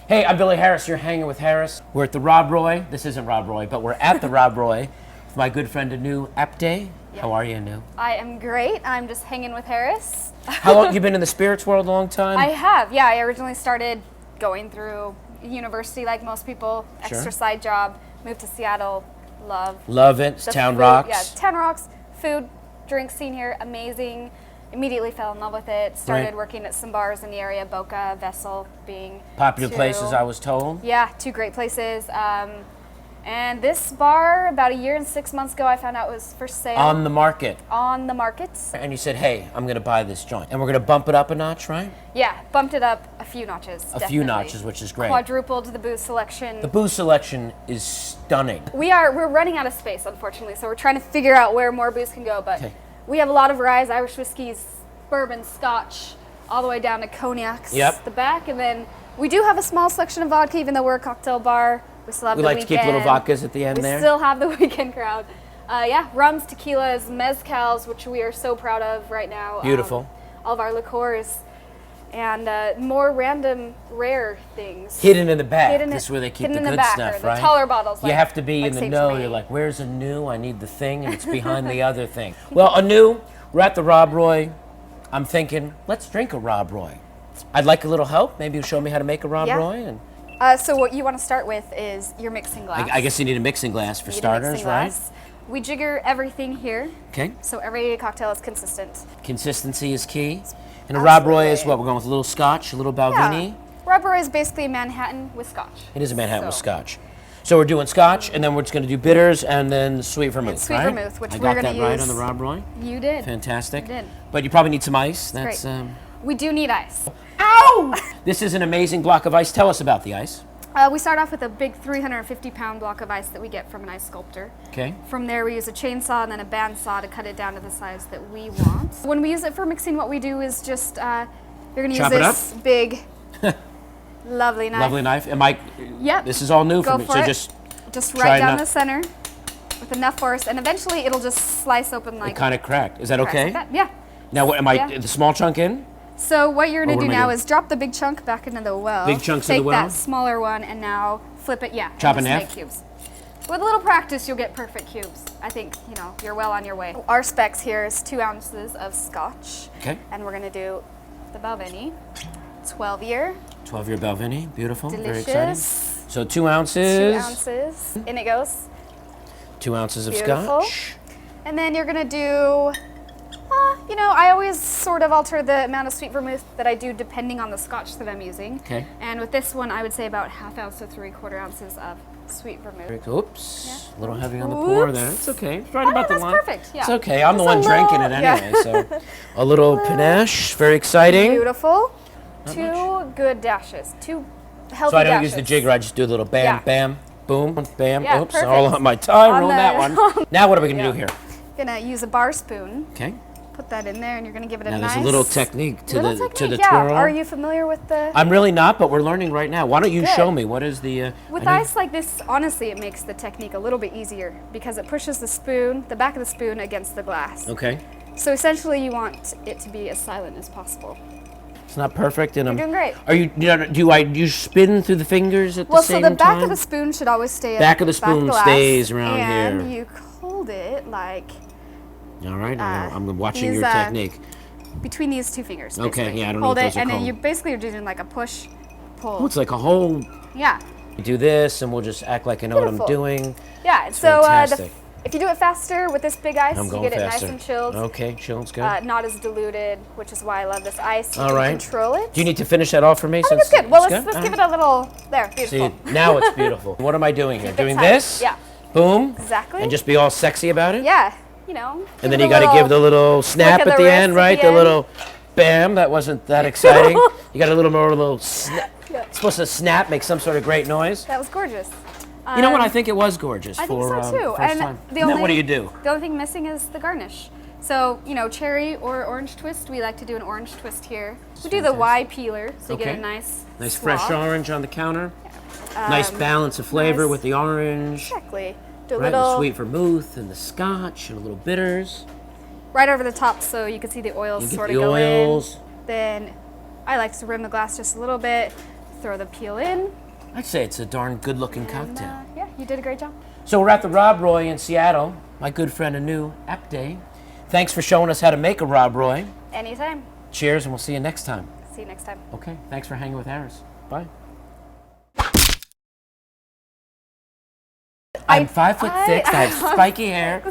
Hey, I'm Billy Harris. You're hanging with Harris. We're at the Rob Roy. This isn't Rob Roy, but we're at the Rob Roy with my good friend Anu Apte. Yep. How are you, Anu? I am great. I'm just hanging with Harris. How long you been in the spirits world? A long time? I have, yeah. I originally started going through university like most people, Sure. extra side job, moved to Seattle, Love it. the Town food. rocks. Yeah, town rocks, food, drink scene here, amazing. Immediately fell in love with it. Started Right. working at some bars in the area, Boca, Vessel being Popular two. places, I was told. Yeah, two great places. And this bar, about a year and 6 months ago, I found out was for sale. On the market. On the market. And you said, hey, I'm going to buy this joint. And we're going to bump it up a notch, right? Yeah, bumped it up a few notches. A definitely. few notches, which is great. Quadrupled the booth selection. The booth selection is stunning. We're running out of space, unfortunately, so we're trying to figure out where more booths can go. But Okay. we have a lot of varieties: Irish whiskeys, bourbon, Scotch, all the way down to cognacs. Yep. The back, and then we do have a small selection of vodka, even though we're a cocktail bar. We still have We the like to keep little weekend. vodkas at the end We there. still have the weekend crowd. Yeah, rums, tequilas, mezcals, which we are so proud of right now. Beautiful. All of our liqueurs. And more random, rare things. Hidden in the back. Hidden This is where they keep hidden the in good back, stuff, or the right? taller bottles. You like- have to be like in the Saint know. Germain. You're like, where's Anu? I need the thing, and it's behind the other thing. Well, Anu, we're at the Rob Roy. I'm thinking, let's drink a Rob Roy. I'd like a little help. Maybe you'll show me how to make a Rob Yeah. Roy. And So what you want to start with is your mixing glass. I guess you need a mixing glass for You need a starters, mixing right? glass. We jigger everything here, Okay. so every cocktail is consistent. Consistency is key. And a Rob Roy is Absolutely. what? We're going with a little Scotch, a little Balvenie. Yeah. Rob Roy is basically Manhattan with Scotch. It is a Manhattan with So- Scotch. So we're doing Scotch, and then we're just going to do bitters, and then sweet vermouth, sweet right? vermouth, which I we're got gonna that right use- on the Rob Roy. You did. Fantastic. You did. But you probably need some ice. Great. That's We do need ice. Ow! This is an amazing block of ice. Tell us about the ice. We start off with a big 350-pound block of ice that we get from an ice sculptor. Okay. From there, we use a chainsaw and then a bandsaw to cut it down to the size that we want. When we use it for mixing, what we do is just, you're gonna use Chop it this big, lovely knife. Lovely knife. Am I? Yep. This is all new for Go me. for So it. just right try down not- the center with enough force, and eventually it'll just slice open like it kind of cracked. Is that cracks okay? like that. Yeah. Now, what am I? Yeah. The small chunk in? So what you're gonna what do am I now doing? is drop the big chunk back into the well. Big chunks Take in the well? that smaller one and now flip it. Yeah. and Chop in just half? make cubes. With a little practice, you'll get perfect cubes. I think you're well on your way. Our specs here is 2 ounces of Scotch, Okay. and we're gonna do the Balvenie, 12-year, 12-year Balvenie. Beautiful. Very exciting. delicious. So 2 ounces. 2 ounces. In it goes. 2 ounces of Beautiful. Scotch. And then you're gonna do, I always sort of alter the amount of sweet vermouth that I do depending on the Scotch that I'm using. Okay. And with this one, I would say about 1/2 ounce to 3/4 ounces of sweet vermouth. Oops. Yeah. A little heavy on the pour Oops. there. It's okay. It's right Oh, no, about the that's line. perfect, yeah. It's okay. I'm the Just a one drinking it little- yeah. anyway. So a little panache. Very exciting. Beautiful. Not 2 good dashes. 2 healthy So I don't dashes. use the jigger. I just do a little bam, Yeah. bam, boom, bam. Yeah, Oops. perfect. All on my tongue. On Ruined that the- one. Now what are we going to Yeah. do here? Gonna use a bar spoon. Okay. Put that in there, and you're gonna give it a Now nice. there's a little technique to little the technique, yeah. twirl. Are you familiar with the? I'm really not, but we're learning right now. Why don't you Good. show me what is the? With I need- ice like this, honestly, it makes the technique a little bit easier because it pushes the back of the spoon against the glass. Okay. So essentially, you want it to be as silent as possible. It's not perfect, and I'm. You're doing great. Are you? You spin through the fingers at Well, the same so the back time? of the spoon should always stay. Back of the at spoon glass, stays around and here. you hold it like All right. I'm watching these, your technique. between these 2 fingers. Okay, basically. yeah, I don't know hold what it, those are and then called. you basically are doing like a push, pull. Oh, it's like a whole. Yeah. You do this, and we'll just act like I know Beautiful. what I'm doing. Yeah. So fantastic. if you do it faster with this big ice, I'm you going get it faster. nice and chilled. Okay, chilled's good. Not as diluted, which is why I love this ice. You All can right. control it. Do you need to finish that off for me? I think it's good. Well, let's All give it right. a little. There, beautiful. See, now it's beautiful. What am I doing here? Keep it Doing tight. this? Yeah. Boom. Exactly. And just be all sexy about it? Yeah. And then you got to give the little snap of at the the wrist end, at right? the The end. little bam. That wasn't that exciting. You got a little snap. Yeah. It's supposed to snap, make some sort of great noise. That was gorgeous. You know what? I think it was gorgeous I think for so too. first And time. the Now only, what do you do? The only thing missing is the garnish. So, cherry or orange twist. We like to do an orange twist here. We do the Y peeler, so you get Okay. a nice Fresh swath. orange on the counter. Nice balance of flavor nice. with the orange. Exactly. Do a Right, the little sweet vermouth and the Scotch and a little bitters. right over the top so you can see the oils You get sort the of go oils. in. Then I like to rim the glass just a little bit, throw the peel in. I'd say it's a darn good-looking And, cocktail. yeah, you did a great job. So we're at the Rob Roy in Seattle. My good friend Anu Apte. Thanks for showing us how to make a Rob Roy. Anytime. Cheers, and we'll see you next time. See you next time. Okay, thanks for hanging with Harris. Bye. I'm 5'6". I have spiky hair.